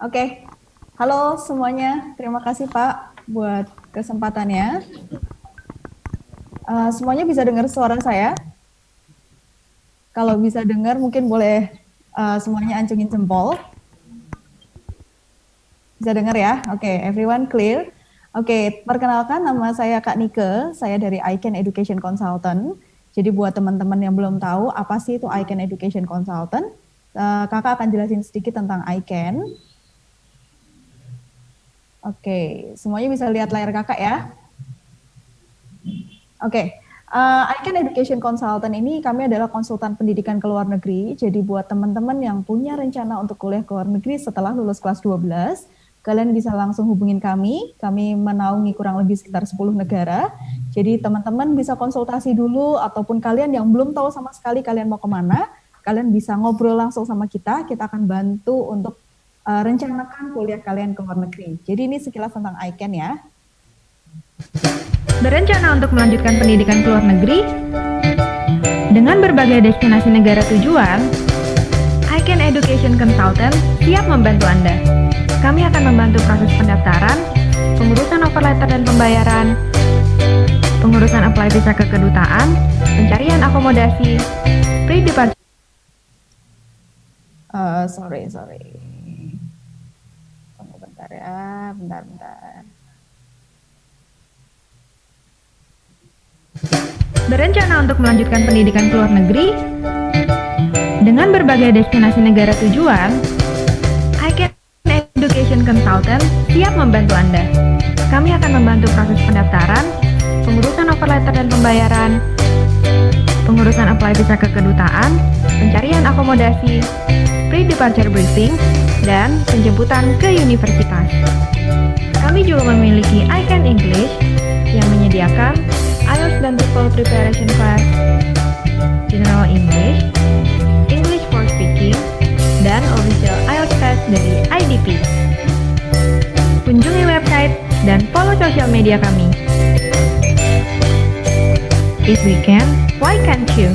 Oke, halo semuanya. Terima kasih Pak buat kesempatannya. Semuanya bisa dengar suara saya? Kalau bisa dengar mungkin boleh semuanya acungin jempol. Bisa dengar ya? Oke, everyone clear? Oke, perkenalkan nama saya Kak Nike, saya dari iCan Education Consultant. Jadi buat teman-teman yang belum tahu apa sih itu iCan Education Consultant, kakak akan jelasin sedikit tentang iCan. Oke, semuanya bisa lihat layar kakak ya? Oke, iCan Education Consultant ini kami adalah konsultan pendidikan ke luar negeri. Jadi buat teman-teman yang punya rencana untuk kuliah ke luar negeri setelah lulus kelas 12, kalian bisa langsung hubungin kami. Kami menaungi kurang lebih sekitar 10 negara. Jadi teman-teman bisa konsultasi dulu, ataupun kalian yang belum tahu sama sekali kalian mau kemana, kalian bisa ngobrol langsung sama kita akan bantu untuk rencanakan kuliah kalian ke luar negeri. Jadi ini sekilas tentang iCan ya. Berencana untuk melanjutkan pendidikan ke luar negeri? Dengan berbagai destinasi negara tujuan, iCan Education Consultant siap membantu Anda. Kami akan membantu proses pendaftaran, pengurusan offer letter dan pembayaran, pengurusan apply visa ke kedutaan, pencarian akomodasi, pre-departure. Sorry. Tunggu bentar ya, bentar. Berencana untuk melanjutkan pendidikan ke luar negeri? Dengan berbagai destinasi negara tujuan, iCan Education Consultant siap membantu Anda. Kami akan membantu proses pendaftaran, pengurusan offer letter dan pembayaran, pengurusan apply visa ke kedutaan, pencarian akomodasi, pre-departure briefing, dan penjemputan ke universitas. Kami juga memiliki iCan English yang menyediakan IELTS dan TOEFL Preparation Class, General English, English for Speaking, dan Official IELTS Test dari IDP. Kunjungi website dan follow sosial media kami. If we can, why can't you?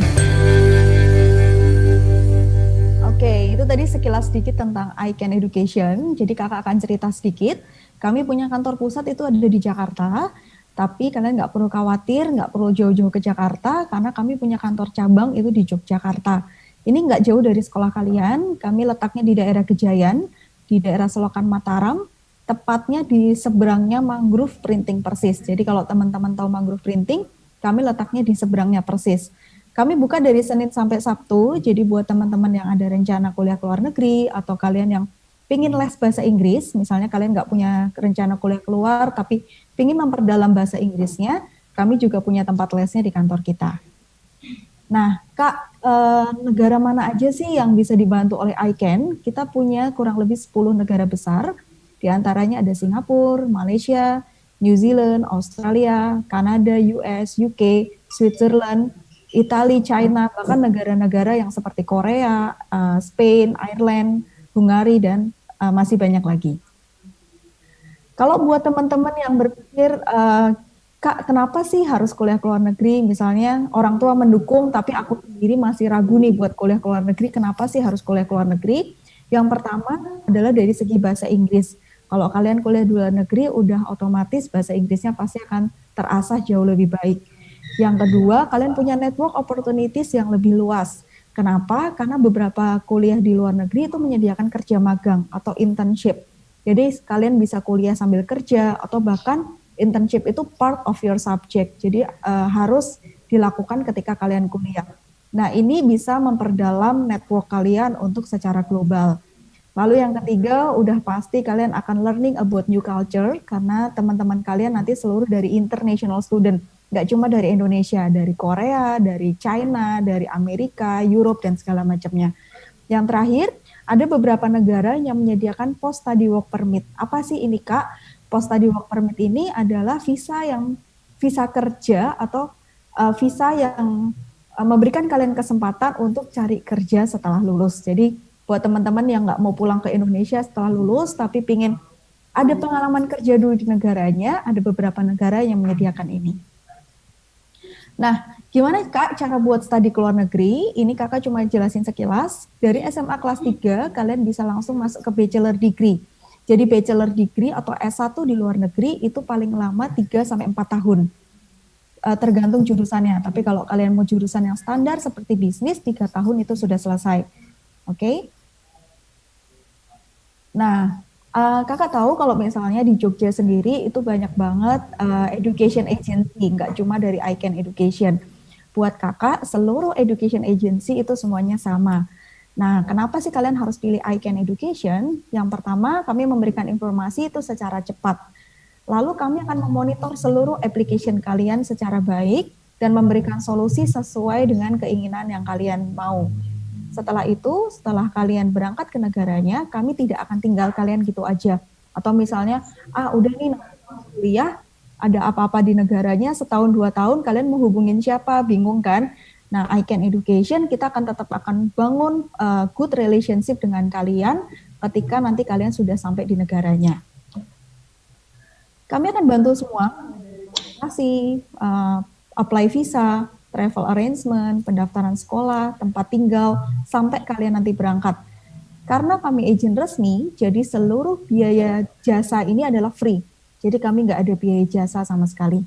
Oke, itu tadi sekilas sedikit tentang iCan Education. Jadi kakak akan cerita sedikit. Kami punya kantor pusat itu ada di Jakarta. Tapi kalian nggak perlu khawatir, nggak perlu jauh-jauh ke Jakarta, karena kami punya kantor cabang itu di Yogyakarta. Ini nggak jauh dari sekolah kalian, kami letaknya di daerah Gejayan, di daerah Selokan Mataram, tepatnya di seberangnya Mangrove Printing persis. Jadi kalau teman-teman tahu Mangrove Printing, kami letaknya di seberangnya persis. Kami buka dari Senin sampai Sabtu, jadi buat teman-teman yang ada rencana kuliah ke luar negeri, atau kalian yang pingin les bahasa Inggris, misalnya kalian nggak punya rencana kuliah keluar, tapi pingin memperdalam bahasa Inggrisnya, kami juga punya tempat lesnya di kantor kita. Nah, Kak, negara mana aja sih yang bisa dibantu oleh iCan? Kita punya kurang lebih 10 negara besar, di antaranya ada Singapura, Malaysia, New Zealand, Australia, Kanada, US, UK, Switzerland, Italia, China, bahkan negara-negara yang seperti Korea, Spain, Ireland, Hungari, dan masih banyak lagi. Kalau buat teman-teman yang berpikir, Kak, kenapa sih harus kuliah ke luar negeri? Misalnya orang tua mendukung, tapi aku sendiri masih ragu nih buat kuliah ke luar negeri. Kenapa sih harus kuliah ke luar negeri? Yang pertama adalah dari segi bahasa Inggris. Kalau kalian kuliah di luar negeri, udah otomatis bahasa Inggrisnya pasti akan terasah jauh lebih baik. Yang kedua, kalian punya network opportunities yang lebih luas. Kenapa? Karena beberapa kuliah di luar negeri itu menyediakan kerja magang atau internship. Jadi kalian bisa kuliah sambil kerja atau bahkan internship itu part of your subject. Jadi harus dilakukan ketika kalian kuliah. Nah, ini bisa memperdalam network kalian untuk secara global. Lalu yang ketiga, udah pasti kalian akan learning about new culture karena teman-teman kalian nanti seluruh dari international student. Nggak cuma dari Indonesia, dari Korea, dari China, dari Amerika, Europe, dan segala macamnya. Yang terakhir, ada beberapa negara yang menyediakan post study work permit. Apa sih ini, Kak? Post study work permit ini adalah visa kerja atau visa yang memberikan kalian kesempatan untuk cari kerja setelah lulus. Jadi buat teman-teman yang nggak mau pulang ke Indonesia setelah lulus, tapi pingin ada pengalaman kerja dulu di negaranya, ada beberapa negara yang menyediakan ini. Nah, gimana Kak cara buat studi ke luar negeri? Ini Kakak cuma jelasin sekilas. Dari SMA kelas 3, kalian bisa langsung masuk ke bachelor degree. Jadi bachelor degree atau S1 di luar negeri itu paling lama 3-4 tahun. Tergantung jurusannya. Tapi kalau kalian mau jurusan yang standar seperti bisnis, 3 tahun itu sudah selesai. Oke? Nah, kakak tahu kalau misalnya di Jogja sendiri itu banyak banget education agency, nggak cuma dari iCan Education. Buat kakak, seluruh education agency itu semuanya sama. Nah, kenapa sih kalian harus pilih iCan Education? Yang pertama, kami memberikan informasi itu secara cepat. Lalu kami akan memonitor seluruh application kalian secara baik dan memberikan solusi sesuai dengan keinginan yang kalian mau. Setelah itu, setelah kalian berangkat ke negaranya, kami tidak akan tinggal kalian gitu aja. Atau misalnya, udah nih kuliah, ada apa-apa di negaranya, setahun 2 tahun kalian mau hubungin siapa, bingung kan? Nah, iCan Education kita akan tetap akan bangun good relationship dengan kalian ketika nanti kalian sudah sampai di negaranya. Kami akan bantu semua, apply visa, travel arrangement, pendaftaran sekolah, tempat tinggal, sampai kalian nanti berangkat. Karena kami agent resmi, jadi seluruh biaya jasa ini adalah free. Jadi kami nggak ada biaya jasa sama sekali.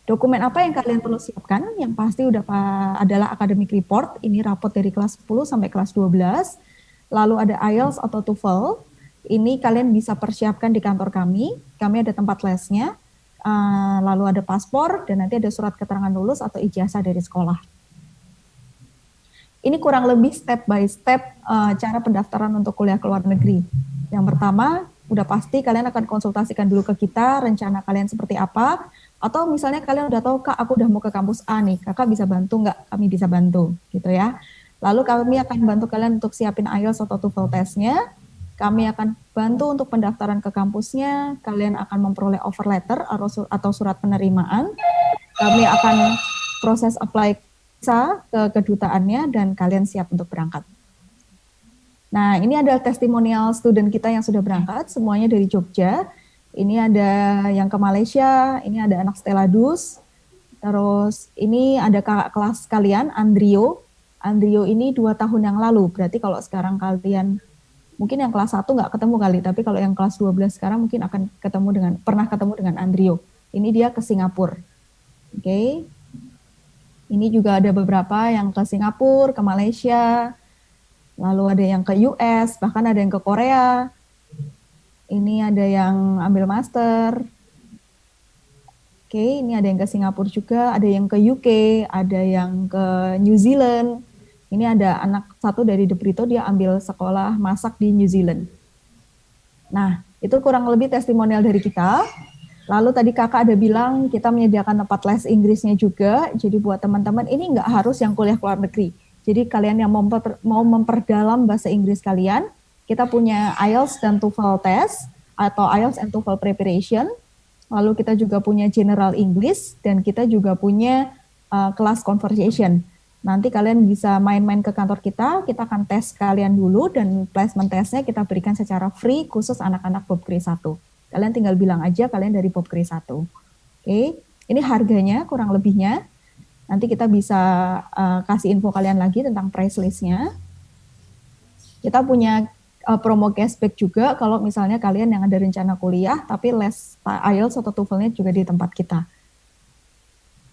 Dokumen apa yang kalian perlu siapkan? Yang pasti adalah academic report. Ini raport dari kelas 10 sampai kelas 12. Lalu ada IELTS atau TOEFL. Ini kalian bisa persiapkan di kantor kami. Kami ada tempat lesnya. Lalu ada paspor dan nanti ada surat keterangan lulus atau ijazah dari sekolah. Ini kurang lebih step by step cara pendaftaran untuk kuliah ke luar negeri. Yang pertama, udah pasti kalian akan konsultasikan dulu ke kita rencana kalian seperti apa. Atau misalnya kalian udah tahu, Kak, aku udah mau ke kampus A nih, kakak bisa bantu nggak? Kami bisa bantu, gitu ya. Lalu kami akan bantu kalian untuk siapin IELTS atau TOEFL tesnya. Kami akan bantu untuk pendaftaran ke kampusnya. Kalian akan memperoleh offer letter atau surat penerimaan. Kami akan proses apply visa ke kedutaannya dan kalian siap untuk berangkat. Nah, ini ada testimonial student kita yang sudah berangkat, semuanya dari Jogja. Ini ada yang ke Malaysia, ini ada anak Stella Dus, terus ini ada kakak kelas kalian, Andrio. Andrio ini 2 tahun yang lalu, berarti kalau sekarang kalian, mungkin yang kelas 1 nggak ketemu kali, tapi kalau yang kelas 12 sekarang mungkin akan pernah ketemu dengan Andrio. Ini dia ke Singapura. Oke. Ini juga ada beberapa yang ke Singapura, ke Malaysia, lalu ada yang ke US, bahkan ada yang ke Korea. Ini ada yang ambil master. Oke, ini ada yang ke Singapura juga, ada yang ke UK, ada yang ke New Zealand. Ini ada anak satu dari De Brito, dia ambil sekolah masak di New Zealand. Nah, itu kurang lebih testimonial dari kita. Lalu tadi kakak ada bilang kita menyediakan tempat les Inggrisnya juga. Jadi buat teman-teman ini nggak harus yang kuliah ke luar negeri. Jadi kalian yang mau memperdalam bahasa Inggris kalian, kita punya IELTS dan TOEFL test atau IELTS and TOEFL preparation. Lalu kita juga punya General English dan kita juga punya kelas conversation. Nanti kalian bisa main-main ke kantor kita akan tes kalian dulu dan placement testnya kita berikan secara free khusus anak-anak Popgre 1. Kalian tinggal bilang aja kalian dari Popgre 1. Oke, ini harganya kurang lebihnya. Nanti kita bisa kasih info kalian lagi tentang price list-nya. Kita punya promo cashback juga kalau misalnya kalian yang ada rencana kuliah tapi les IELTS atau TOEFL-nya juga di tempat kita.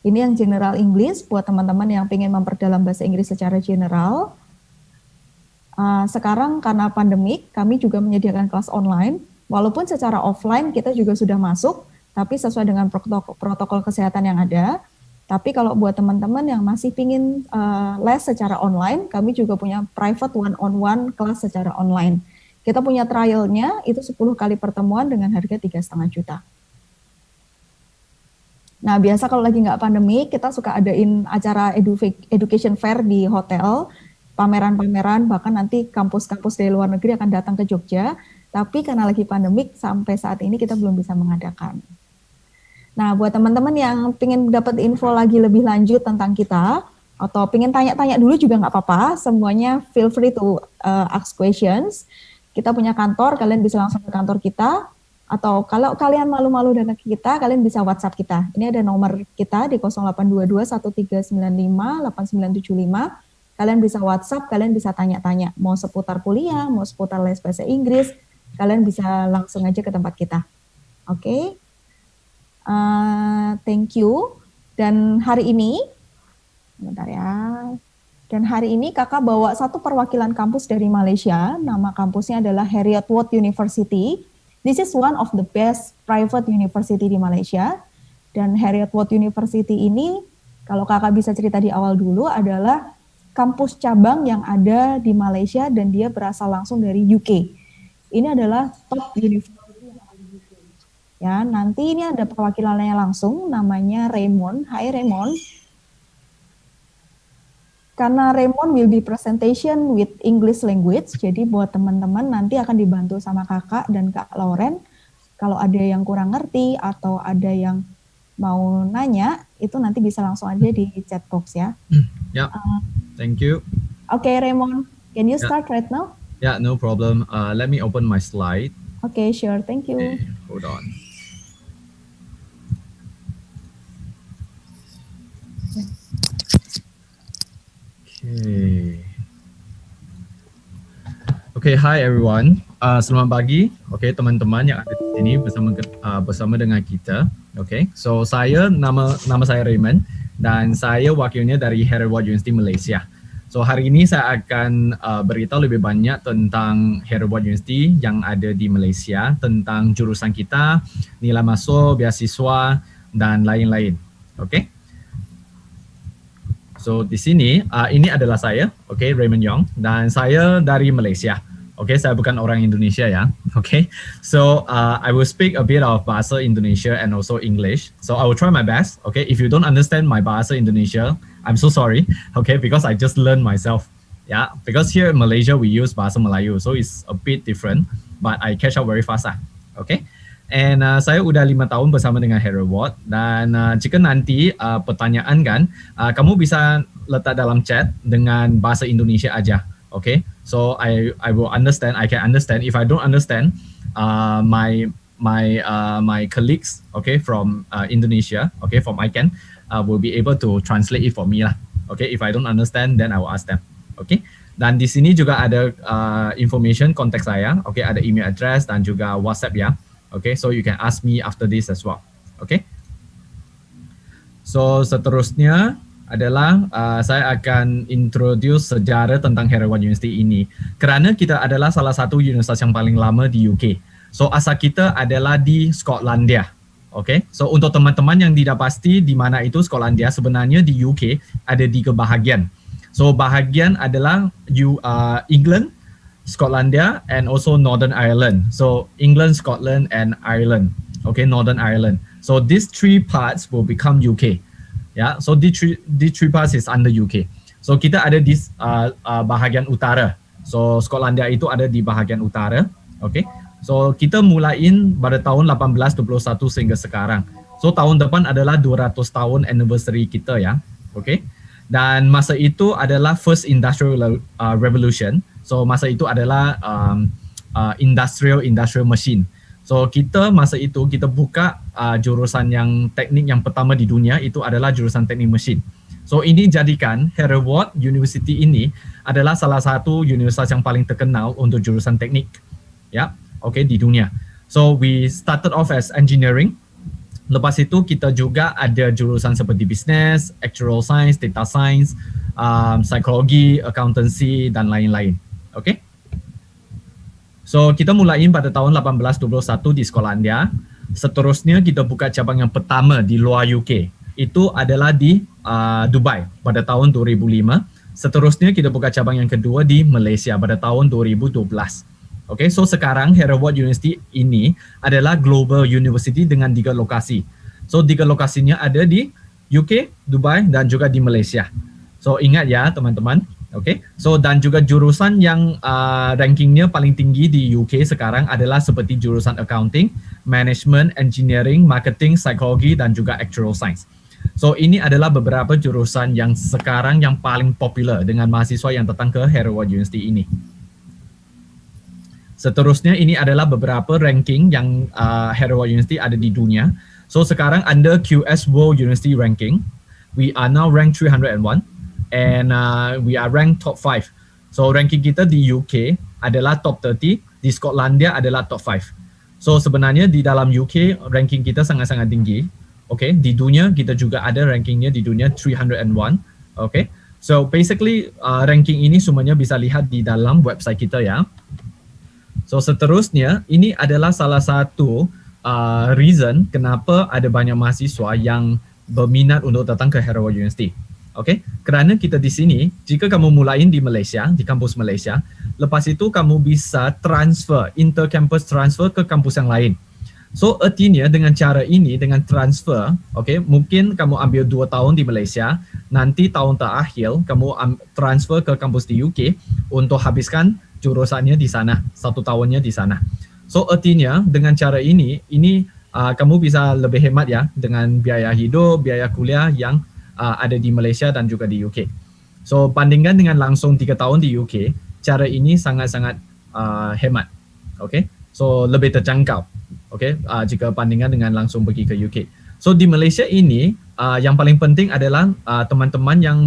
Ini yang General English buat teman-teman yang ingin memperdalam bahasa Inggris secara general. Sekarang karena pandemik, kami juga menyediakan kelas online. Walaupun secara offline kita juga sudah masuk, tapi sesuai dengan protokol kesehatan yang ada. Tapi kalau buat teman-teman yang masih ingin les secara online, kami juga punya private one-on-one kelas secara online. Kita punya trialnya, itu 10 kali pertemuan dengan harga 3,5 juta. Nah, biasa kalau lagi nggak pandemi, kita suka adain acara education fair di hotel, pameran-pameran, bahkan nanti kampus-kampus dari luar negeri akan datang ke Jogja. Tapi karena lagi pandemik, sampai saat ini kita belum bisa mengadakan. Nah, buat teman-teman yang pengen dapat info lagi lebih lanjut tentang kita, atau pengen tanya-tanya dulu juga nggak apa-apa, semuanya feel free to ask questions. Kita punya kantor, kalian bisa langsung ke kantor kita, atau kalau kalian malu-malu datang ke kita, kalian bisa WhatsApp kita. Ini ada nomor kita di 0822 1395 8975. Kalian bisa WhatsApp, kalian bisa tanya-tanya, mau seputar kuliah, mau seputar les bahasa Inggris, kalian bisa langsung aja ke tempat kita. Oke. Thank you. Dan hari ini, bentar ya. Dan hari ini kakak bawa satu perwakilan kampus dari Malaysia. Nama kampusnya adalah Heriot-Watt University. This is one of the best private university di Malaysia. Dan Heriot-Watt University ini, kalau kakak bisa cerita di awal dulu, adalah kampus cabang yang ada di Malaysia dan dia berasal langsung dari UK. Ini adalah top university. Ya, nanti ini ada perwakilannya langsung, namanya Raymond. Hai Raymond. Karena Raymond will be presentation with English language, jadi buat teman-teman nanti akan dibantu sama kakak dan Kak Lauren. Kalau ada yang kurang ngerti atau ada yang mau nanya, itu nanti bisa langsung aja di chat box ya. Yeah, thank you. Okay, Raymond, can you start right now? Yeah, no problem. Let me open my slide. Okay, sure, thank you. Okay, hold on. Okay, hi everyone. Selamat pagi. Okay, teman-teman yang ada di sini bersama dengan kita. Okay, so nama saya Raymond dan saya wakilnya dari Heriot-Watt University Malaysia. So hari ini saya akan beritahu lebih banyak tentang Heriot-Watt University yang ada di Malaysia, tentang jurusan kita, nilai masuk, beasiswa dan lain-lain. Okay. So di sini ini adalah saya, okay, Raymond Yong, dan saya dari Malaysia. Okay, saya bukan orang Indonesia ya. Okay, so I will speak a bit of Bahasa Indonesia and also English. So I will try my best. Okay, if you don't understand my Bahasa Indonesia, I'm so sorry. Okay, because I just learned myself. Yeah, because here in Malaysia we use Bahasa Melayu, so it's a bit different. But I catch up very fast. Okay. And saya udah 5 tahun bersama dengan Heriot-Watt dan jika nanti pertanyaan kan, kamu bisa letak dalam chat dengan bahasa Indonesia aja, okay? So I will understand, I can understand. If I don't understand, my colleagues, okay, from Indonesia, okay, from ICANN, will be able to translate it for me lah, okay? If I don't understand, then I will ask them, okay? Dan di sini juga ada information kontak saya, okay, ada email address dan juga WhatsApp ya. Okay, so you can ask me after this as well. Okay. So seterusnya adalah saya akan introduce sejarah tentang Heriot-Watt University ini. Kerana kita adalah salah satu universitas yang paling lama di UK. So asal kita adalah di Skotlandia. Okay. So untuk teman-teman yang tidak pasti di mana itu Skotlandia, sebenarnya di UK ada 3 bahagian. So bahagian adalah England, Skotlandia and also Northern Ireland. So England, Scotland and Ireland. Okay, Northern Ireland. So these 3 parts will become UK. Yeah, so these three parts is under UK. So kita ada di bahagian utara. So Skotlandia itu ada di bahagian utara. Okay. So kita mulain pada tahun 1821 sehingga sekarang. So tahun depan adalah 200 tahun anniversary kita ya. Okay. Dan masa itu adalah first industrial revolution. So masa itu adalah industrial machine. So kita masa itu kita buka jurusan yang teknik yang pertama di dunia itu adalah jurusan teknik mesin. So ini jadikan Heriot-Watt University ini adalah salah satu universitas yang paling terkenal untuk jurusan teknik. Ya, okay, di dunia. So we started off as engineering. Lepas itu kita juga ada jurusan seperti business, actuarial science, data science, psikologi, accountancy dan lain-lain. Okay. So kita mulain pada tahun 1821 di Skotlandia. Seterusnya kita buka cabang yang pertama di luar UK. Itu adalah di Dubai pada tahun 2005. Seterusnya kita buka cabang yang kedua di Malaysia pada tahun 2012. Okay, so sekarang Heriot-Watt University ini adalah global university dengan 3 lokasi. So 3 lokasinya ada di UK, Dubai dan juga di Malaysia. So ingat ya teman-teman. Okay, so dan juga jurusan yang rankingnya paling tinggi di UK sekarang adalah seperti jurusan accounting, management, engineering, marketing, psikologi dan juga actuarial science. So ini adalah beberapa jurusan yang sekarang yang paling popular dengan mahasiswa yang datang ke Heriot-Watt University ini. Seterusnya ini adalah beberapa ranking yang Heriot-Watt University ada di dunia. So sekarang under QS World University Ranking, we are now ranked 301. And we are ranked top 5. So ranking kita di UK adalah top 30 di Skotlandia adalah top 5. So sebenarnya di dalam UK ranking kita sangat-sangat tinggi. Okay, di dunia kita juga ada rankingnya di dunia 301. Okay, so basically ranking ini semuanya bisa lihat di dalam website kita ya. So seterusnya ini adalah salah satu reason kenapa ada banyak mahasiswa yang berminat untuk datang ke Hera Award University. Okay, kerana kita di sini, jika kamu mulain di Malaysia, di kampus Malaysia, lepas itu kamu bisa transfer, inter-campus transfer ke kampus yang lain. So artinya dengan cara ini, dengan transfer, okay, mungkin kamu ambil 2 tahun di Malaysia, nanti tahun terakhir kamu transfer ke kampus di UK untuk habiskan jurusannya di sana, 1 tahunnya di sana. So artinya dengan cara ini kamu bisa lebih hemat ya dengan biaya hidup, biaya kuliah yang ada di Malaysia dan juga di UK. So bandingkan dengan langsung 3 tahun di UK, cara ini sangat-sangat hemat. Okay, so lebih terjangkau. Okay, jika bandingkan dengan langsung pergi ke UK. So di Malaysia ini yang paling penting adalah teman-teman yang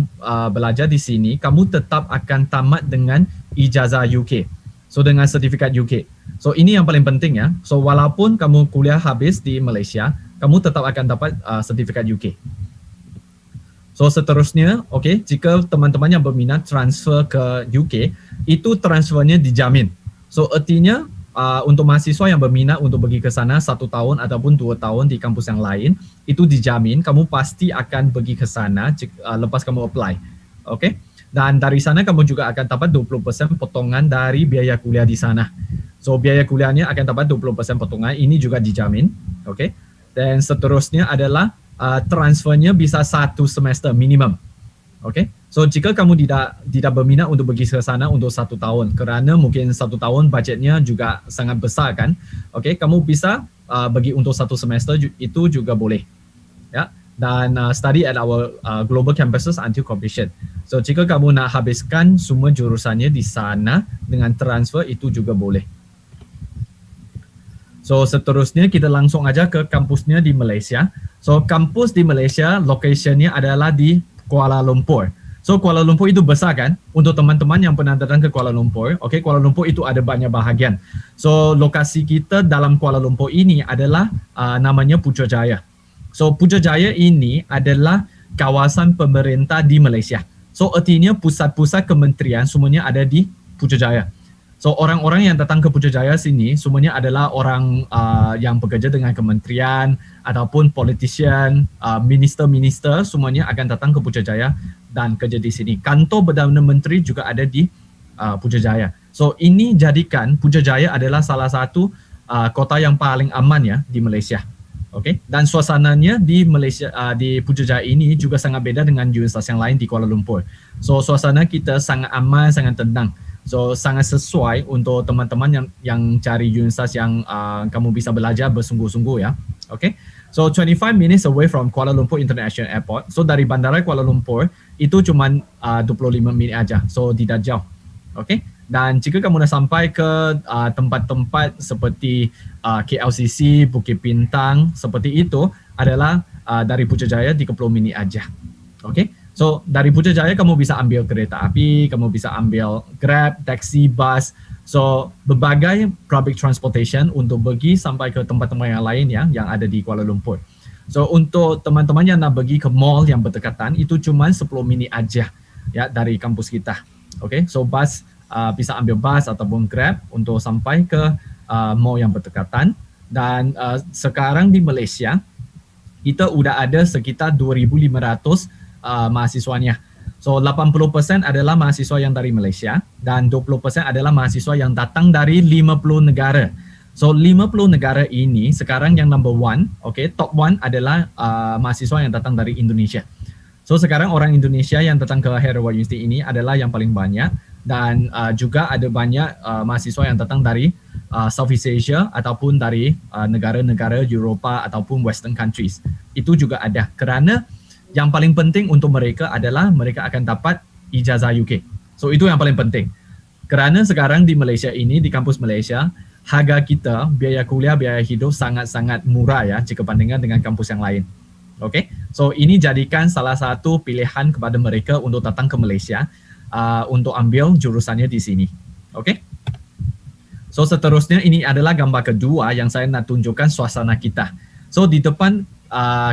belajar di sini, kamu tetap akan tamat dengan ijazah UK. So dengan sertifikat UK. So ini yang paling penting ya. So walaupun kamu kuliah habis di Malaysia, kamu tetap akan dapat sertifikat UK. So seterusnya, okay, jika teman-teman yang berminat transfer ke UK, itu transfernya dijamin. So artinya untuk mahasiswa yang berminat untuk pergi ke sana 1 tahun ataupun 2 tahun di kampus yang lain, itu dijamin kamu pasti akan pergi ke sana lepas kamu apply. Okay? Dan dari sana kamu juga akan dapat 20% potongan dari biaya kuliah di sana. So biaya kuliahnya akan dapat 20% potongan, ini juga dijamin. Okay? Dan seterusnya adalah transfernya bisa 1 semester minimum. Okay? So jika kamu tidak berminat untuk pergi ke sana untuk 1 tahun, kerana mungkin 1 tahun budgetnya juga sangat besar kan, okay, kamu bisa pergi untuk 1 semester itu juga boleh. Ya. Dan study at our global campuses until completion. So jika kamu nak habiskan semua jurusannya di sana dengan transfer itu juga boleh. So seterusnya kita langsung aja ke kampusnya di Malaysia. So kampus di Malaysia locationnya adalah di Kuala Lumpur. So Kuala Lumpur itu besar kan? Untuk teman-teman yang pernah datang ke Kuala Lumpur, okay, Kuala Lumpur itu ada banyak bahagian. So lokasi kita dalam Kuala Lumpur ini adalah namanya Putrajaya. So Putrajaya ini adalah kawasan pemerintah di Malaysia. So artinya pusat-pusat kementerian semuanya ada di Putrajaya. So orang-orang yang datang ke Putrajaya sini semuanya adalah orang yang bekerja dengan kementerian ataupun politician, minister-minister semuanya akan datang ke Putrajaya dan kerja di sini. Kantor Perdana Menteri juga ada di Putrajaya. So ini jadikan Putrajaya adalah salah satu kota yang paling aman ya di Malaysia. Okay? Dan suasananya di Malaysia di Putrajaya ini juga sangat beda dengan universitas yang lain di Kuala Lumpur. So suasana kita sangat aman, sangat tenang. So sangat sesuai untuk teman-teman yang cari universitas yang kamu bisa belajar bersungguh-sungguh ya. Okay. So 25 minutes away from Kuala Lumpur International Airport. So dari bandara Kuala Lumpur itu cuma 25 minit aja. So tidak jauh. Okay. Dan jika kamu dah sampai ke tempat-tempat seperti KLCC, Bukit Bintang, seperti itu adalah dari Putrajaya 30 minit aja. Okay. So dari Putrajaya kamu bisa ambil kereta api, kamu bisa ambil Grab, taksi, bus. So berbagai public transportation untuk pergi sampai ke tempat-tempat yang lain ya yang ada di Kuala Lumpur. So untuk teman-teman yang nak pergi ke mall yang berdekatan itu cuma 10 minit aja ya dari kampus kita. Okay, so bus bisa ambil bus ataupun Grab untuk sampai ke mall yang berdekatan. Dan sekarang di Malaysia kita udah ada sekitar 2,500 mahasiswanya. So 80% adalah mahasiswa yang dari Malaysia dan 20% adalah mahasiswa yang datang dari 50 negara. So 50 negara ini sekarang yang number 1, okay, top 1 adalah mahasiswa yang datang dari Indonesia. So sekarang orang Indonesia yang datang ke Hera Award University ini adalah yang paling banyak dan juga ada banyak mahasiswa yang datang dari Southeast Asia ataupun dari negara-negara Eropah ataupun Western countries. Itu juga ada kerana yang paling penting untuk mereka adalah mereka akan dapat ijazah UK. So itu yang paling penting. Kerana sekarang di Malaysia ini, di kampus Malaysia, harga kita, biaya kuliah, biaya hidup sangat-sangat murah ya jika bandingkan dengan kampus yang lain. Okay? So ini jadikan salah satu pilihan kepada mereka untuk datang ke Malaysia untuk ambil jurusannya di sini. Okay? So seterusnya ini adalah gambar kedua yang saya nak tunjukkan suasana kita. So di depan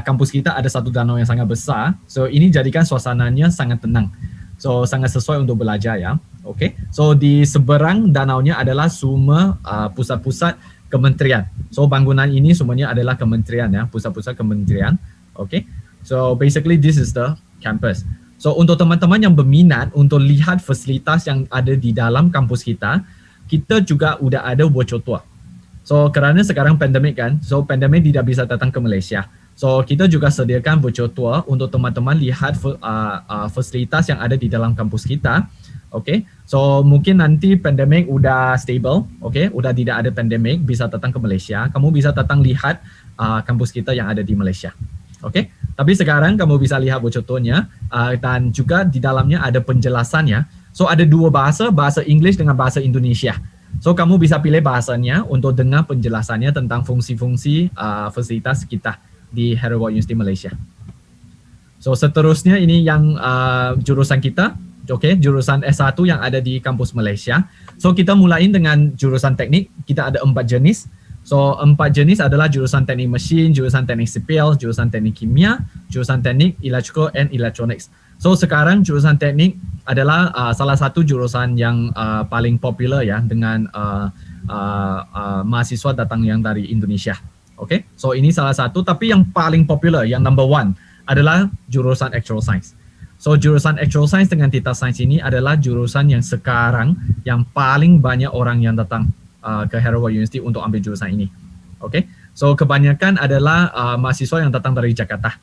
kampus kita ada satu danau yang sangat besar. So ini jadikan suasananya sangat tenang. So sangat sesuai untuk belajar ya. Okay. So di seberang danaunya adalah semua pusat-pusat kementerian. So bangunan ini semuanya adalah kementerian ya, pusat-pusat kementerian. Okay. So basically this is the campus. So untuk teman-teman yang berminat untuk lihat fasilitas yang ada di dalam kampus kita, kita juga udah ada virtual tour. So kerana sekarang pandemik kan, so pandemik tidak bisa datang ke Malaysia. So kita juga sediakan virtual tour untuk teman-teman lihat fasilitas yang ada di dalam kampus kita. Okay, so mungkin nanti pandemik udah stable, okay, udah tidak ada pandemik, bisa datang ke Malaysia. Kamu bisa datang lihat kampus kita yang ada di Malaysia. Okay, tapi sekarang kamu bisa lihat virtual tournya dan juga di dalamnya ada penjelasannya. So ada dua bahasa, bahasa English dengan bahasa Indonesia. So kamu bisa pilih bahasanya untuk dengar penjelasannya tentang fungsi-fungsi fasilitas kita di Heriot University Malaysia. So seterusnya ini yang jurusan kita. Okay, jurusan S1 yang ada di kampus Malaysia. So kita mulain dengan jurusan teknik. Kita ada 4 jenis. So 4 jenis adalah jurusan teknik mesin, jurusan teknik sipil, jurusan teknik kimia, jurusan teknik electrical and electronics. So sekarang jurusan teknik adalah salah satu jurusan yang paling popular ya dengan mahasiswa datang yang dari Indonesia. Okay, so ini salah satu, tapi yang paling popular, yang number one adalah jurusan actual science. So jurusan actual science dengan data science ini adalah jurusan yang sekarang yang paling banyak orang yang datang ke Heriot University untuk ambil jurusan ini. Okay, so kebanyakan adalah mahasiswa yang datang dari Jakarta.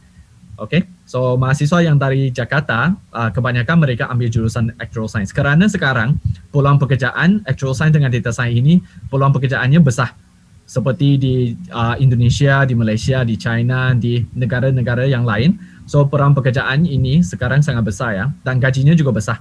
Okay, so mahasiswa yang dari Jakarta kebanyakan mereka ambil jurusan actual science kerana sekarang peluang pekerjaan actual science dengan data science ini peluang pekerjaannya besar. Seperti di Indonesia, di Malaysia, di China, di negara-negara yang lain. So peluang pekerjaan ini sekarang sangat besar ya, dan gajinya juga besar.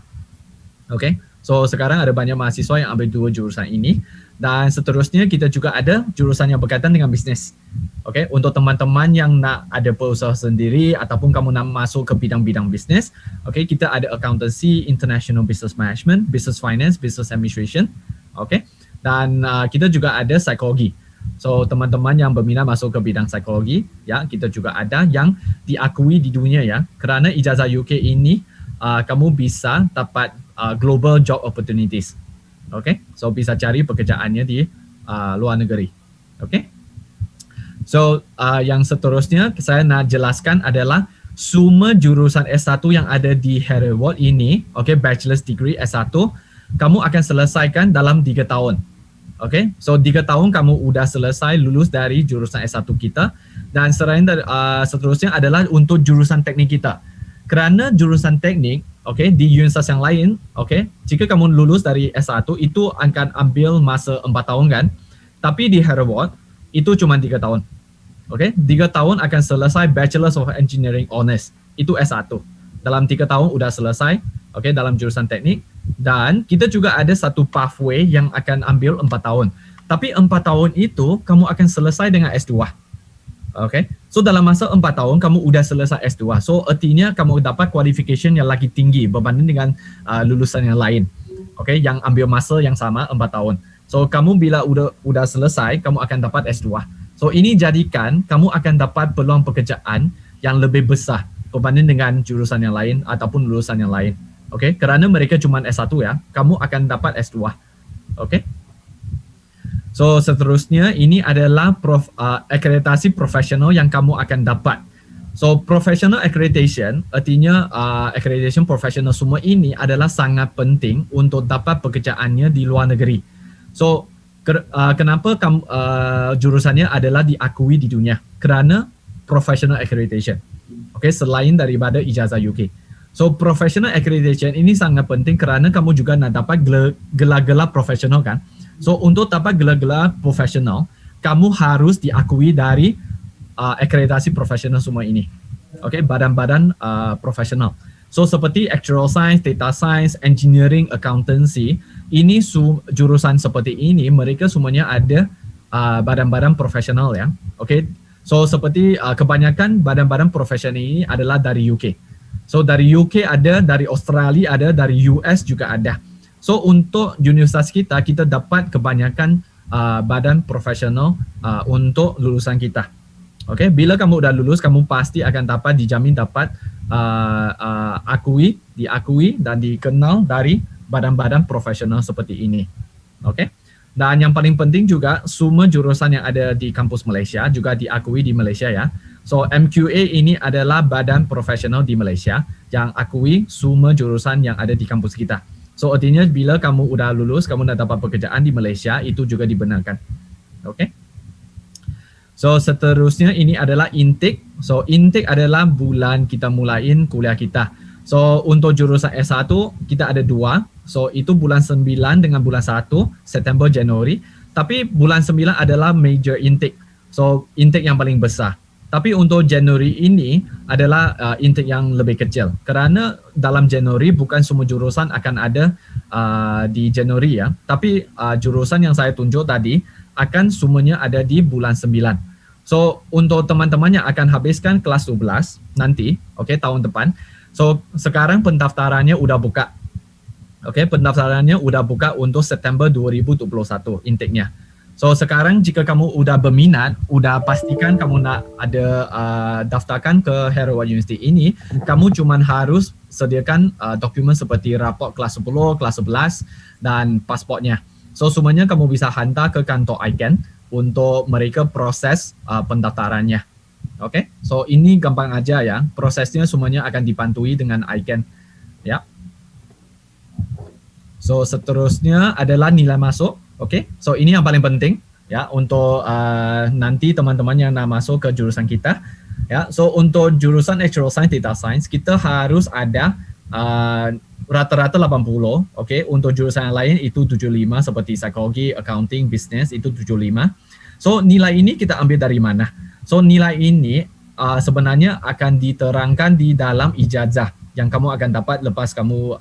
Okay, so sekarang ada banyak mahasiswa yang ambil dua jurusan ini, dan seterusnya kita juga ada jurusan yang berkaitan dengan bisnes. Okay, untuk teman-teman yang nak ada perusahaan sendiri ataupun kamu nak masuk ke bidang-bidang bisnes, okay, kita ada accountancy, international business management, business finance, business administration. Okay, dan kita juga ada psikologi. So teman-teman yang berminat masuk ke bidang psikologi, ya kita juga ada yang diakui di dunia ya. Kerana ijazah UK ini kamu bisa dapat global job opportunities. Okay, so bisa cari pekerjaannya di luar negeri. Okay, so yang seterusnya saya nak jelaskan adalah semua jurusan S1 yang ada di Heriot ini, okay, bachelor's degree S1, kamu akan selesaikan dalam 3 tahun. Okay, so 3 tahun kamu udah selesai lulus dari jurusan S1 kita, dan seterusnya adalah untuk jurusan teknik kita. Kerana jurusan teknik, okay, di universitas yang lain, okay, jika kamu lulus dari S1 itu akan ambil masa 4 tahun kan, tapi di Heriot itu cuma 3 tahun. Okay, 3 tahun akan selesai Bachelor of Engineering Honors, itu S1. Dalam 3 tahun udah selesai, okay, dalam jurusan teknik. Dan kita juga ada satu pathway yang akan ambil 4 tahun. Tapi 4 tahun itu kamu akan selesai dengan S2. Okay, so dalam masa 4 tahun kamu udah selesai S2. So artinya kamu dapat qualification yang lagi tinggi berbanding dengan lulusan yang lain. Okay, yang ambil masa yang sama 4 tahun. So kamu bila udah selesai, kamu akan dapat S2. So ini jadikan kamu akan dapat peluang pekerjaan yang lebih besar berbanding dengan jurusan yang lain ataupun lulusan yang lain. Okay, kerana mereka cuma S1 ya, kamu akan dapat S2. Okay. So seterusnya ini adalah akreditasi profesional yang kamu akan dapat. So professional accreditation artinya accreditation profesional semua ini adalah sangat penting untuk dapat pekerjaannya di luar negeri. So kenapa jurusannya adalah diakui di dunia? Kerana professional accreditation. Okay, selain daripada ijazah UK. So professional accreditation ini sangat penting kerana kamu juga nak dapat gelar-gelar profesional kan. So untuk dapat gelar-gelar profesional, kamu harus diakui dari akreditasi profesional semua ini. Okay, badan-badan profesional. So seperti actuarial science, data science, engineering, accountancy, ini jurusan seperti ini mereka semuanya ada badan-badan profesional ya. Okay, so seperti kebanyakan badan-badan profesional ini adalah dari UK. So dari UK ada, dari Australia ada, dari US juga ada. So untuk universitas kita, kita dapat kebanyakan badan profesional untuk lulusan kita. Okay, bila kamu udah lulus, kamu pasti akan dapat dijamin dapat diakui dan dikenal dari badan-badan profesional seperti ini. Okay, dan yang paling penting juga semua jurusan yang ada di kampus Malaysia juga diakui di Malaysia ya. So MQA ini adalah badan profesional di Malaysia yang akui semua jurusan yang ada di kampus kita. So artinya bila kamu udah lulus, kamu dah dapat pekerjaan di Malaysia, itu juga dibenarkan. Okay. So seterusnya ini adalah intake. So intake adalah bulan kita mulain kuliah kita. So untuk jurusan S1 kita ada 2. So itu bulan 9 dengan bulan 1, September, Januari. Tapi bulan 9 adalah major intake. So intake yang paling besar. Tapi untuk Januari ini adalah intake yang lebih kecil. Kerana dalam Januari bukan semua jurusan akan ada di Januari ya. Tapi jurusan yang saya tunjuk tadi akan semuanya ada di bulan 9. So untuk teman-teman yang akan habiskan kelas 12 nanti, okay, tahun depan. So sekarang pendaftarannya udah buka. Okay, pendaftarannya udah buka untuk September 2021 intake-nya. So sekarang jika kamu udah berminat, udah pastikan kamu nak ada daftarkan ke Herawan University ini, kamu cuma harus sediakan dokumen seperti raport kelas 10, kelas 11 dan pasportnya. So semuanya kamu bisa hantar ke kantor ICANN untuk mereka proses pendaftarannya. Okay, so ini gampang aja ya. Prosesnya semuanya akan dipantui dengan ICANN. Ya. So seterusnya adalah nilai masuk. Okay, so ini yang paling penting ya untuk nanti teman-teman yang nak masuk ke jurusan kita. Ya, so untuk jurusan Actuarial Science, Data Science kita harus ada rata-rata 80, okay. Untuk jurusan yang lain itu 75 seperti psikologi, accounting, business itu 75. So nilai ini kita ambil dari mana? So nilai ini sebenarnya akan diterangkan di dalam ijazah yang kamu akan dapat lepas kamu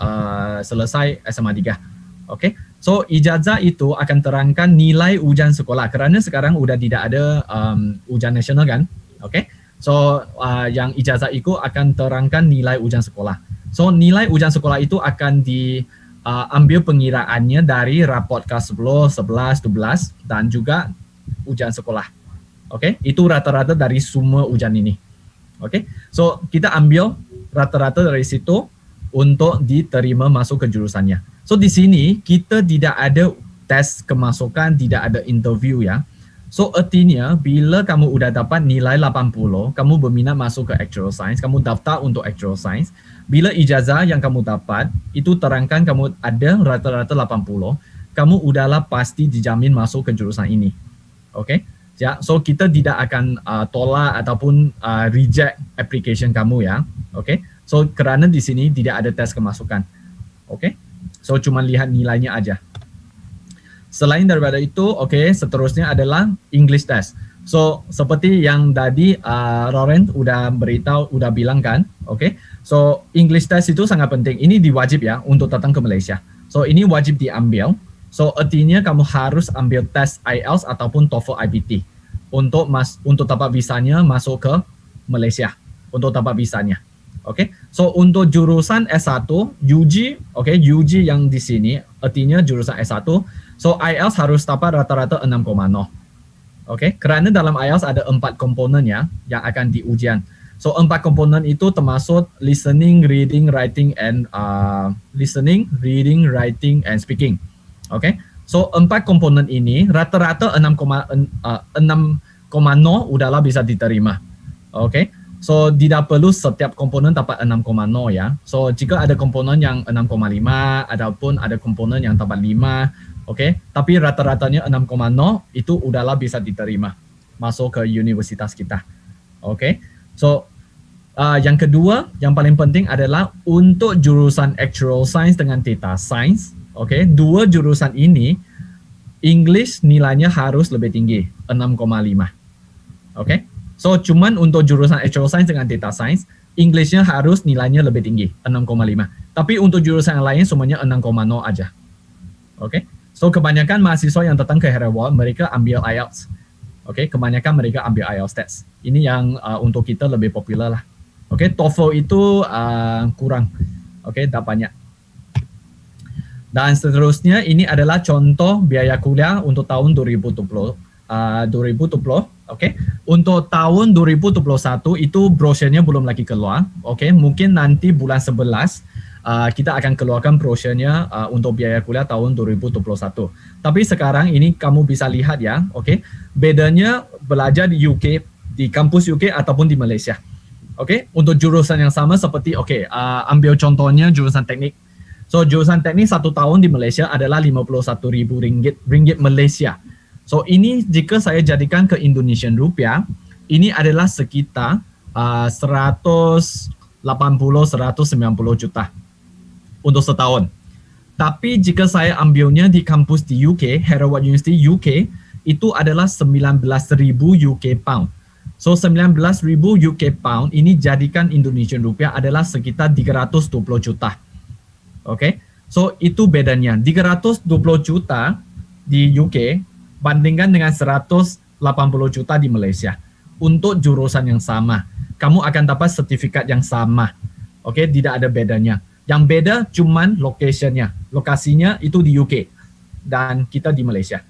selesai SMA 3. Okay. So ijazah itu akan terangkan nilai ujian sekolah kerana sekarang udah tidak ada ujian nasional kan? Okay. So yang ijazah itu akan terangkan nilai ujian sekolah. So nilai ujian sekolah itu akan diambil pengiraannya dari raport kelas 10, 11, 12 dan juga ujian sekolah. Oke, itu rata-rata dari semua ujian ini. Oke, so kita ambil rata-rata dari situ untuk diterima masuk ke jurusannya. So di sini kita tidak ada tes kemasukan, tidak ada interview ya. So artinya bila kamu udah dapat nilai 80, kamu berminat masuk ke Actuarial Science, kamu daftar untuk Actuarial Science. Bila ijazah yang kamu dapat itu terangkan kamu ada rata-rata 80, kamu udahlah pasti dijamin masuk ke jurusan ini. Okay? Ya, so kita tidak akan tolak ataupun reject application kamu ya. Okay? So kerana di sini tidak ada tes kemasukan. Okay? So cuma lihat nilainya aja. Selain daripada itu, okay, seterusnya adalah English test. So seperti yang tadi Laurent udah beritahu, udah bilang kan, okay. So English test itu sangat penting. Ini diwajib ya untuk datang ke Malaysia. So ini wajib diambil. So artinya kamu harus ambil tes IELTS ataupun TOEFL IBT untuk dapat visanya masuk ke Malaysia. Untuk dapat visanya. Okay. So untuk jurusan S1 UG, okay, UG yang di sini artinya jurusan S1. So IELTS harus dapat rata-rata 6,0. Okay, kerana dalam IELTS ada 4 komponen ya yang akan diujian. So 4 komponen itu termasuk listening, reading, writing and speaking. Okay, so 4 komponen ini rata-rata 6,0 udahlah bisa diterima. Okay, so tidak perlu setiap komponen dapat 6,0 ya. So jika ada komponen yang 6,5 ataupun ada komponen yang dapat 5. Okay, tapi rata-ratanya 6,0 itu udahlah bisa diterima masuk ke universitas kita. Okay, so yang kedua, yang paling penting adalah untuk jurusan Actuarial Science dengan Data Science. Okay, dua jurusan ini English nilainya harus lebih tinggi, 6,5. Okay, so cuman untuk jurusan Actuarial Science dengan Data Science, Englishnya harus nilainya lebih tinggi, 6,5. Tapi untuk jurusan yang lain semuanya 6,0 aja. Okay. So kebanyakan mahasiswa yang datang ke Herawan mereka ambil IELTS. Okay, kebanyakan mereka ambil IELTS test. Ini yang untuk kita lebih popular lah. Okay, TOEFL itu kurang. Okay, tak banyak. Dan seterusnya ini adalah contoh biaya kuliah untuk tahun 2020. Okay. Untuk tahun 2021 itu brosurnya belum lagi keluar. Okay. Mungkin nanti bulan 11 kita akan keluarkan brosurnya untuk biaya kuliah tahun 2021. Tapi sekarang ini kamu bisa lihat ya, okay. Bedanya belajar di UK, di kampus UK ataupun di Malaysia. Okay. Untuk jurusan yang sama seperti, ambil contohnya jurusan teknik. So jurusan teknik 1 tahun di Malaysia adalah RM51,000 ringgit Malaysia. So ini jika saya jadikan ke Indonesian rupiah, ini adalah sekitar 180-190 juta untuk setahun. Tapi jika saya ambilnya di kampus di UK, Hereward University UK, itu adalah 19,000 UK pound. So 19,000 UK pound ini jadikan Indonesian rupiah adalah sekitar 320 juta. Okay, so itu bedanya 320 juta di UK bandingkan dengan 180 juta di Malaysia untuk jurusan yang sama. Kamu akan dapat sertifikat yang sama. Okay, tidak ada bedanya. Yang beda cuman lokasinya itu di UK dan kita di Malaysia.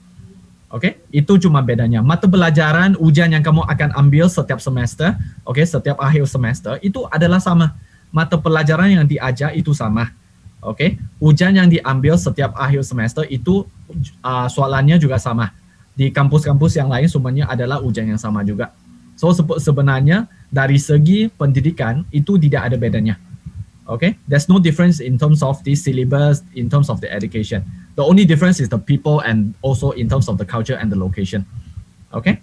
Okay, itu cuma bedanya. Mata pelajaran ujian yang kamu akan ambil setiap semester, setiap akhir semester itu adalah sama. Mata pelajaran yang diajar itu sama. Okay. Ujian yang diambil setiap akhir semester itu soalannya juga sama. Di kampus-kampus yang lain semuanya adalah ujian yang sama juga. So sebenarnya dari segi pendidikan itu tidak ada bedanya. Okay, there's no difference in terms of the syllabus, in terms of the education. The only difference is the people and also in terms of the culture and the location. Okay.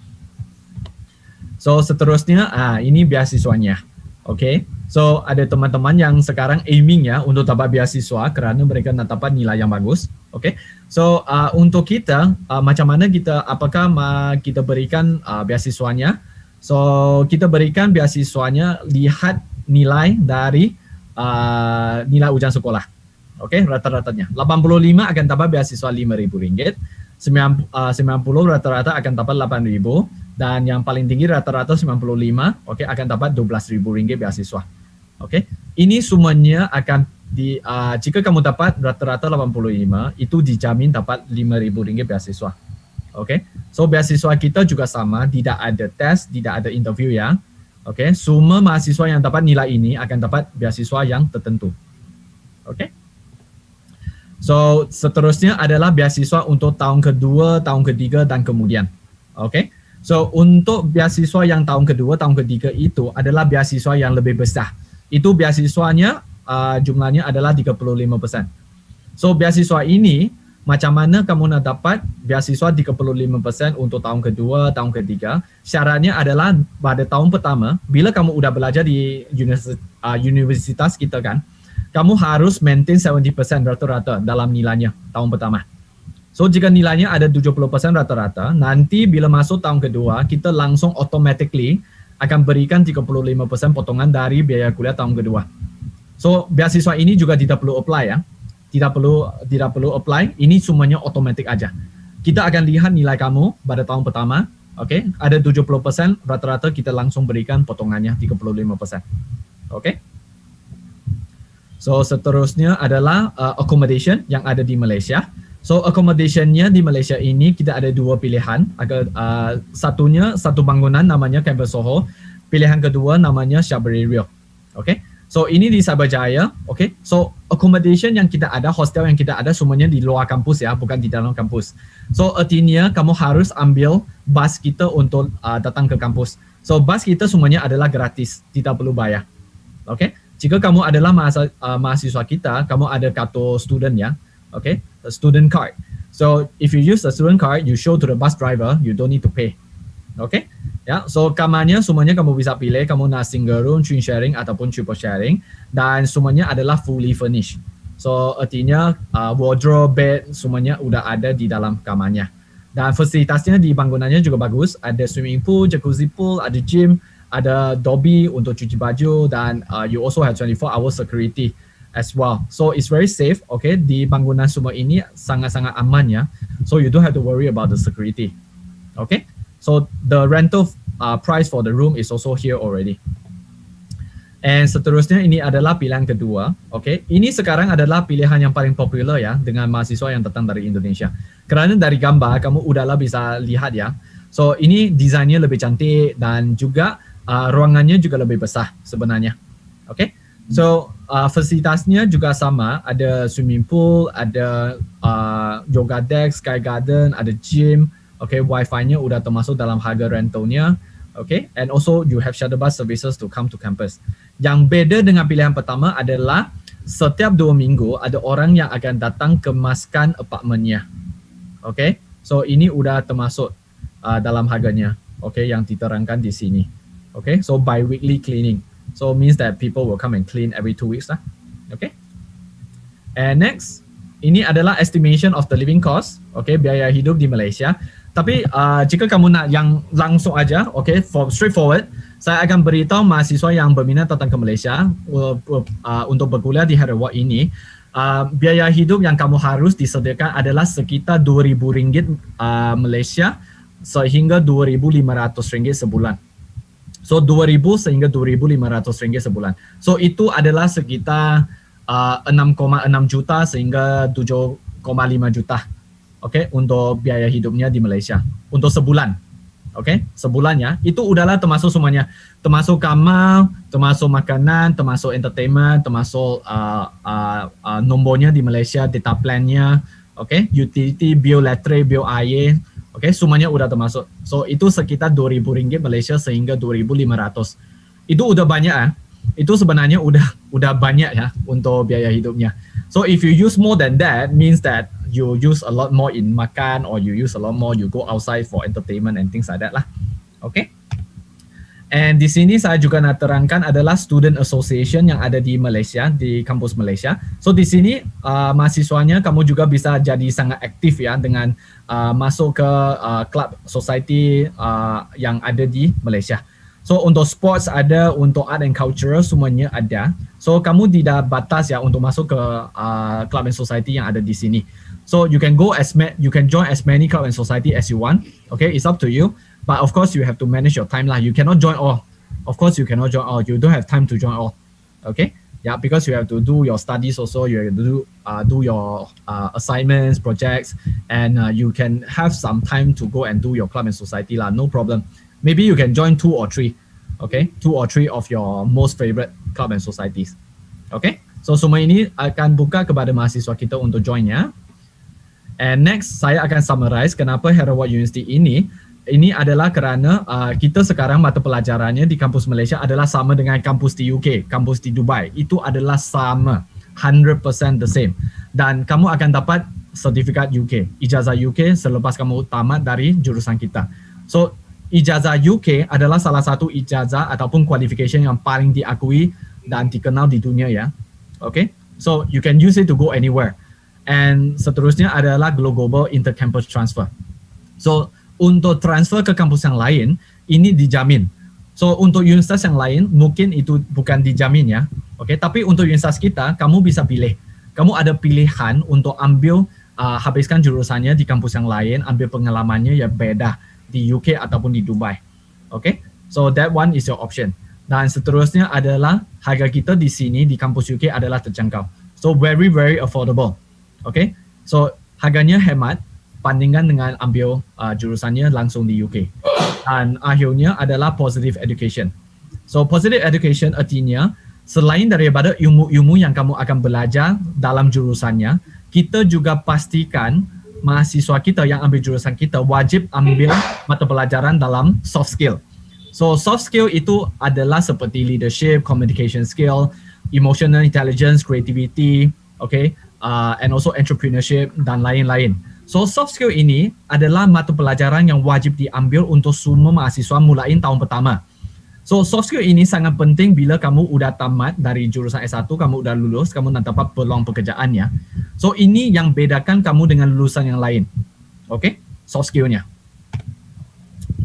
So seterusnya ini beasiswanya. Okay. So ada teman-teman yang sekarang aiming ya untuk dapat beasiswa kerana mereka nak dapat nilai yang bagus. Okay. So untuk kita macam mana apakah kita berikan beasiswanya? So kita berikan beasiswanya lihat nilai dari nilai ujian sekolah. Okay, rata-ratanya 85 akan dapat beasiswa RM5,000, 90 rata-rata akan dapat RM8,000 dan yang paling tinggi rata-rata 95 akan dapat RM12,000 beasiswa. Okay, ini semuanya akan jika kamu dapat rata-rata 85 itu dijamin dapat RM5,000 beasiswa. Okay, so beasiswa kita juga sama, tidak ada tes, tidak ada interview ya. Okay, semua mahasiswa yang dapat nilai ini akan dapat beasiswa yang tertentu. Okay. So seterusnya adalah beasiswa untuk tahun kedua, tahun ketiga dan kemudian. Okay. So untuk beasiswa yang tahun kedua, tahun ketiga itu adalah beasiswa yang lebih besar. Itu beasiswanya jumlahnya adalah 35%. So beasiswa ini macam mana kamu nak dapat beasiswa 35% untuk tahun kedua, tahun ketiga? Syaratnya adalah pada tahun pertama, bila kamu udah belajar di universitas kita kan, kamu harus maintain 70% rata-rata dalam nilainya tahun pertama. So jika nilainya ada 70% rata-rata, nanti bila masuk tahun kedua, kita langsung automatically akan berikan 35% potongan dari biaya kuliah tahun kedua. So beasiswa ini juga tidak perlu apply ya. Tidak perlu apply, ini semuanya otomatis aja. Kita akan lihat nilai kamu pada tahun pertama, ada 70% rata-rata kita langsung berikan potongannya 35%. So seterusnya adalah accommodation yang ada di Malaysia. So accommodationnya di Malaysia ini kita ada dua pilihan. Satu bangunan namanya Campus Soho. Pilihan kedua namanya Shahberi Rio. So ini di Cyberjaya. So accommodation yang kita ada, hostel yang kita ada semuanya di luar kampus ya, bukan di dalam kampus. So artinya kamu harus ambil bus kita untuk datang ke kampus. So bus kita semuanya adalah gratis, tidak perlu bayar. Jika kamu adalah mahasiswa kita, kamu ada kartu student ya. A student card. So if you use the student card, you show to the bus driver, you don't need to pay. Ya, so kamarnya semuanya kamu bisa pilih, kamu nak single room, twin sharing ataupun triple sharing, dan semuanya adalah fully furnished. So artinya wardrobe, bed semuanya udah ada di dalam kamarnya. Dan fasilitasnya di bangunannya juga bagus, ada swimming pool, jacuzzi pool, ada gym, ada lobby untuk cuci baju, dan you also have 24-hour security as well. So it's very safe, di bangunan semua ini sangat-sangat aman ya. So you don't have to worry about the security. So the rental price for the room is also here already. And seterusnya ini adalah pilihan kedua. Okay, ini sekarang adalah pilihan yang paling popular ya dengan mahasiswa yang datang dari Indonesia. Kerana dari gambar kamu udahlah bisa lihat ya. So ini desainnya lebih cantik dan juga ruangannya juga lebih besar sebenarnya. Okay, so fasilitasnya juga sama. Ada swimming pool, ada yoga deck, sky garden, ada gym. Okay, wifi-nya udah termasuk dalam harga rentalnya. Okay, and also you have shuttle bus services to come to campus. Yang beda dengan pilihan pertama adalah setiap 2 minggu ada orang yang akan datang kemaskan apartmennya. Okay, so ini udah termasuk dalam harganya. Okay, yang diterangkan di sini. Okay, so bi-weekly cleaning. So means that people will come and clean every 2 weeks lah. Okay, and next, ini adalah estimation of the living cost. Okay, biaya hidup di Malaysia. Tapi jika kamu nak yang langsung aja, okay, straightforward, saya akan beritahu mahasiswa yang berminat datang ke Malaysia untuk berkuliah di Sarawak ini, biaya hidup yang kamu harus disediakan adalah sekitar RM2,000 Malaysia sehingga RM2,500 sebulan. So RM2,000 sehingga RM2,500 sebulan. So itu adalah sekitar 6,6 juta sehingga 7,5 juta. Okay, untuk biaya hidupnya di Malaysia untuk sebulan. Okay, sebulannya itu udahlah termasuk semuanya, termasuk kamar, termasuk makanan, termasuk entertainment, termasuk nombornya di Malaysia, data plannya, okay, utility, bill elektrik, bill air, okay, semuanya udah termasuk. So itu sekitar RM2,000 Malaysia sehingga 2,500. Itu udah banyak Itu sebenarnya udah banyak ya untuk biaya hidupnya. So if you use more than that, means that you use a lot more in makan, or you use a lot more, you go outside for entertainment and things like that lah. Okay. And di sini saya juga nak terangkan adalah student association yang ada di Malaysia, di kampus Malaysia. So di sini mahasiswanya kamu juga bisa jadi sangat aktif ya dengan masuk ke club society yang ada di Malaysia. So untuk sports ada, untuk art and culture semuanya ada. So kamu tidak batas ya untuk masuk ke club and society yang ada di sini. So you can join as many club and society as you want. Okay, it's up to you. But of course you have to manage your time lah. You cannot join all. Of course you cannot join all. You don't have time to join all. Okay, yeah, because you have to do your studies also. You have to do your assignments, projects, and you can have some time to go and do your club and society lah. No problem. Maybe you can join 2 or 3, okay? 2 or 3 of your most favorite club and societies, okay? So semua ini akan buka kepada mahasiswa kita untuk join ya. And next, saya akan summarize kenapa Sarawak University ini adalah kerana kita sekarang mata pelajarannya di kampus Malaysia adalah sama dengan kampus di UK, kampus di Dubai. Itu adalah sama, 100% the same. Dan kamu akan dapat sertifikat UK, ijazah UK selepas kamu tamat dari jurusan kita. So ijazah UK adalah salah satu ijazah ataupun qualification yang paling diakui dan dikenal di dunia ya. Okay, so you can use it to go anywhere. And seterusnya adalah global intercampus transfer. So untuk transfer ke kampus yang lain ini dijamin. So untuk universitas yang lain mungkin itu bukan dijamin ya. Okay, tapi untuk universitas kita kamu bisa pilih. Kamu ada pilihan untuk ambil habiskan jurusannya di kampus yang lain, ambil pengalamannya ya beda di UK ataupun di Dubai. Okay, so that one is your option. Dan seterusnya adalah harga kita di sini di kampus UK adalah terjangkau. So very affordable. Okay, so harganya hemat bandingkan dengan ambil jurusannya langsung di UK. Dan akhirnya adalah positive education. So positive education artinya selain daripada ilmu-ilmu yang kamu akan belajar dalam jurusannya, kita juga pastikan mahasiswa kita yang ambil jurusan kita wajib ambil mata pelajaran dalam soft skill. So soft skill itu adalah seperti leadership, communication skill, emotional intelligence, creativity, okay, and also entrepreneurship dan lain-lain. So soft skill ini adalah mata pelajaran yang wajib diambil untuk semua mahasiswa mulai tahun pertama. So soft skill ini sangat penting bila kamu udah tamat dari jurusan S1, kamu udah lulus, kamu nak dapat peluang pekerjaannya. So ini yang bedakan kamu dengan lulusan yang lain. Okay, soft skillnya.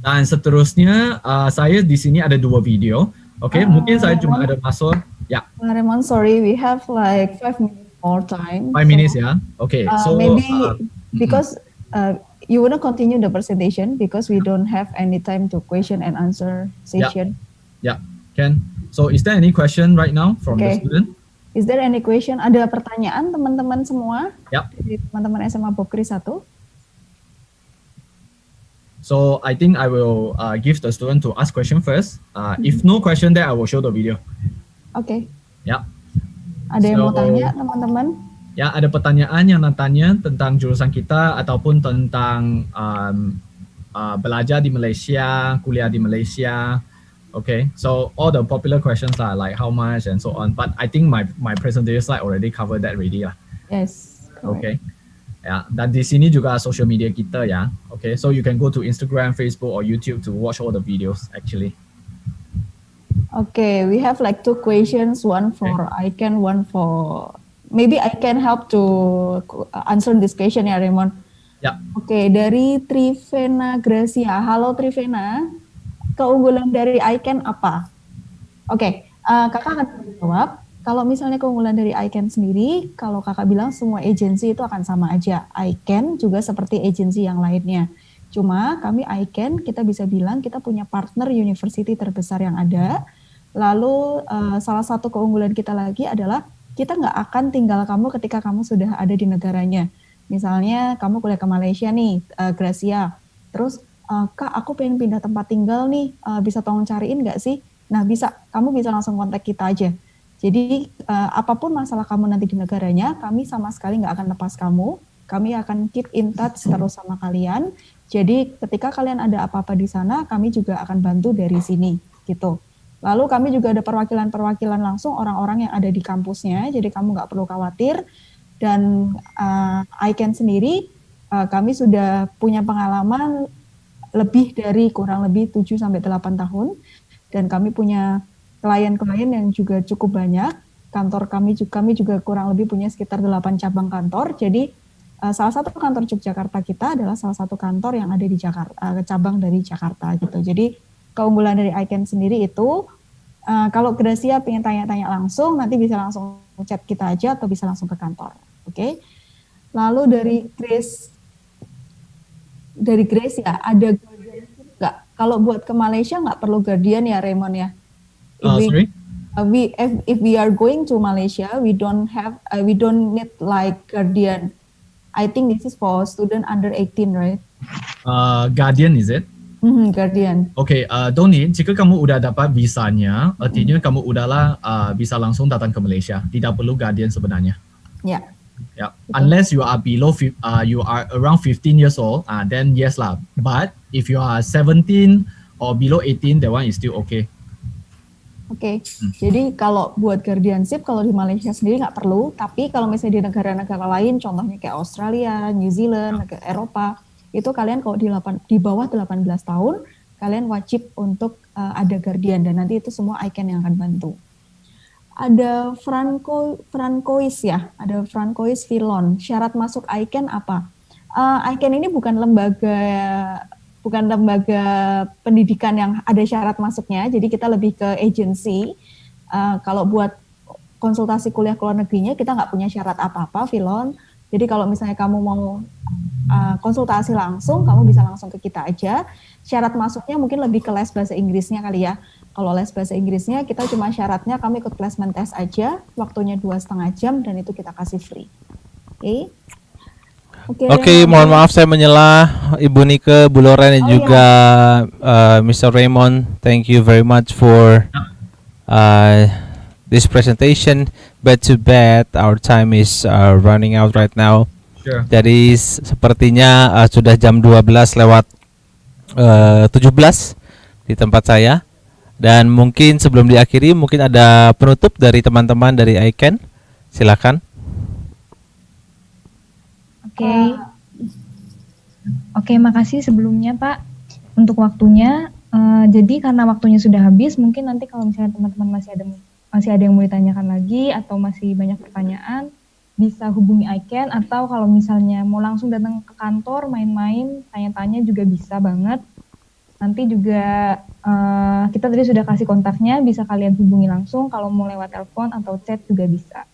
Dan seterusnya saya di sini ada 2 video. Okay, mungkin saya cuma ada masuk. Ya. Raymond, sorry, we have like 5 minutes more time. 5 minutes ya. Okay, so maybe because you wouldn't continue the presentation because we don't have any time to question and answer session. Yeah, can. So is there any question right now from the Okay. student? Is there any question? Ada pertanyaan teman-teman semua? Yep. Dari teman-teman SMA Bokri 1. So I think I will give the student to ask question first. If no question, then I will show the video. Oke. Ya. Ada yang mau So- tanya teman-teman? Ya, ada pertanyaan yang nak tanya tentang jurusan kita ataupun tentang belajar di Malaysia, kuliah di Malaysia. Okay, so all the popular questions are like how much and so on. But I think my presentation slide already covered that already lah. Yes. correct. Okay. Ya, dan di sini juga social media kita ya. Okay, so you can go to Instagram, Facebook, or YouTube to watch all the videos actually. Okay, we have like 2 questions, one for Icon, one for maybe I can help to answer this question ya Raymond. Ya, Oke, dari Trivena Gracia. Halo Trivena, keunggulan dari Icon apa? Oke, kakak akan jawab. Kalau misalnya keunggulan dari Icon sendiri, kalau kakak bilang semua agensi itu akan sama aja. Icon juga seperti agensi yang lainnya. Cuma kami Icon, kita bisa bilang kita punya partner university terbesar yang ada. Lalu salah satu keunggulan kita lagi adalah kita nggak akan tinggal kamu ketika kamu sudah ada di negaranya. Misalnya kamu kuliah ke Malaysia nih, Gracia. Terus, Kak aku pengen pindah tempat tinggal nih, bisa tolong cariin nggak sih? Nah bisa, kamu bisa langsung kontak kita aja. Jadi apapun masalah kamu nanti di negaranya, kami sama sekali nggak akan lepas kamu. Kami akan keep in touch terus sama kalian. Jadi ketika kalian ada apa-apa di sana, kami juga akan bantu dari sini, gitu. Lalu kami juga ada perwakilan-perwakilan langsung orang-orang yang ada di kampusnya, jadi kamu nggak perlu khawatir. Dan Icon sendiri, kami sudah punya pengalaman lebih dari kurang lebih 7-8 tahun, dan kami punya klien-klien yang juga cukup banyak. Kantor kami juga kurang lebih punya sekitar 8 cabang kantor. Jadi salah satu kantor Yogyakarta kita adalah salah satu kantor yang ada di Jakarta, cabang dari Jakarta gitu. Jadi keunggulan dari Icon sendiri itu, kalau Gracia pengen tanya-tanya langsung, nanti bisa langsung chat kita aja atau bisa langsung ke kantor. Oke. Lalu dari Grace ya, ada guardian nggak? Kalau buat ke Malaysia nggak perlu guardian ya Raymond ya? sorry. If we are going to Malaysia, we don't need like guardian. I think this is for student under 18, right? Guardian is it? Guardian. Okay, don't need. Jika kamu udah dapat visanya, artinya kamu udahlah bisa langsung datang ke Malaysia. Tidak perlu guardian sebenarnya. Ya. Yeah. Unless you are you are around 15 years old, then yes lah. But if you are 17 or below 18, that one is still okay. Oke, jadi kalau buat guardianship kalau di Malaysia sendiri nggak perlu, tapi kalau misalnya di negara-negara lain, contohnya kayak Australia, New Zealand, Eropa, itu kalian kalau di bawah 18 tahun, kalian wajib untuk ada guardian, dan nanti itu semua Icon yang akan bantu. Ada Francois ya, ada Francois Filon. Syarat masuk Icon apa? Icon ini bukan lembaga pendidikan yang ada syarat masuknya, jadi kita lebih ke agency. Kalau buat konsultasi kuliah ke luar negerinya, kita nggak punya syarat apa-apa, Filon. Jadi kalau misalnya kamu mau konsultasi langsung, kamu bisa langsung ke kita aja. Syarat masuknya mungkin lebih ke les bahasa Inggrisnya kali ya. Kalau les bahasa Inggrisnya, kita cuma syaratnya kami ikut placement test aja, waktunya 2,5 jam, dan itu kita kasih free. Oke. Oke, mohon maaf saya menyelah Ibu Nike, Bu Loren, dan juga Mr. Raymond. Thank you very much for this presentation. But too bad our time is running out right now. Sure. Jadi sepertinya sudah jam 12 lewat 17 di tempat saya. Dan mungkin sebelum diakhiri, mungkin ada penutup dari teman-teman dari Icon. Silakan. Oke, makasih sebelumnya Pak untuk waktunya. Jadi karena waktunya sudah habis, mungkin nanti kalau misalnya teman-teman masih ada yang mau ditanyakan lagi atau masih banyak pertanyaan, bisa hubungi Icon, atau kalau misalnya mau langsung datang ke kantor main-main, tanya-tanya juga bisa banget. Nanti juga kita tadi sudah kasih kontaknya, bisa kalian hubungi langsung kalau mau lewat telepon atau chat juga bisa.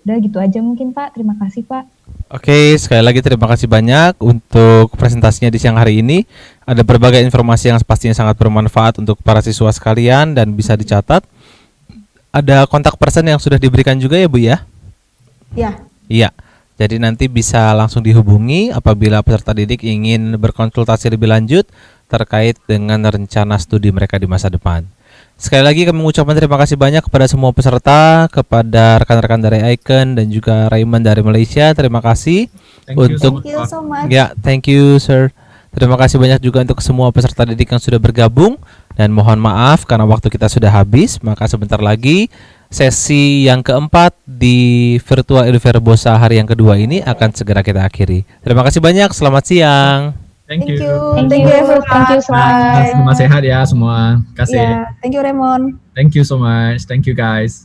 Udah gitu aja mungkin Pak, terima kasih Pak. Oke, sekali lagi terima kasih banyak untuk presentasinya di siang hari ini. Ada berbagai informasi yang pastinya sangat bermanfaat untuk para siswa sekalian dan bisa dicatat. ada kontak person yang sudah diberikan juga ya Bu ya? Ya, Iya. Jadi nanti bisa langsung dihubungi apabila peserta didik ingin berkonsultasi lebih lanjut terkait dengan rencana studi mereka di masa depan. Sekali lagi kami mengucapkan terima kasih banyak kepada semua peserta, kepada rekan-rekan dari Icon dan juga Raymond dari Malaysia. Terima kasih Thank you so untuk thank you so much. ya, thank you sir. Terima kasih banyak juga untuk semua peserta didik yang sudah bergabung dan mohon maaf karena waktu kita sudah habis, maka sebentar lagi sesi yang keempat di Virtual Edu Verbosa hari yang kedua ini akan segera kita akhiri. Terima kasih banyak, selamat siang. Thank Thank you. you. Thank Thank you. you everyone. Thank you, Sai. Semua sehat ya semua. Kasih. Ya, thank you Raymond. Thank you so much. Thank you guys.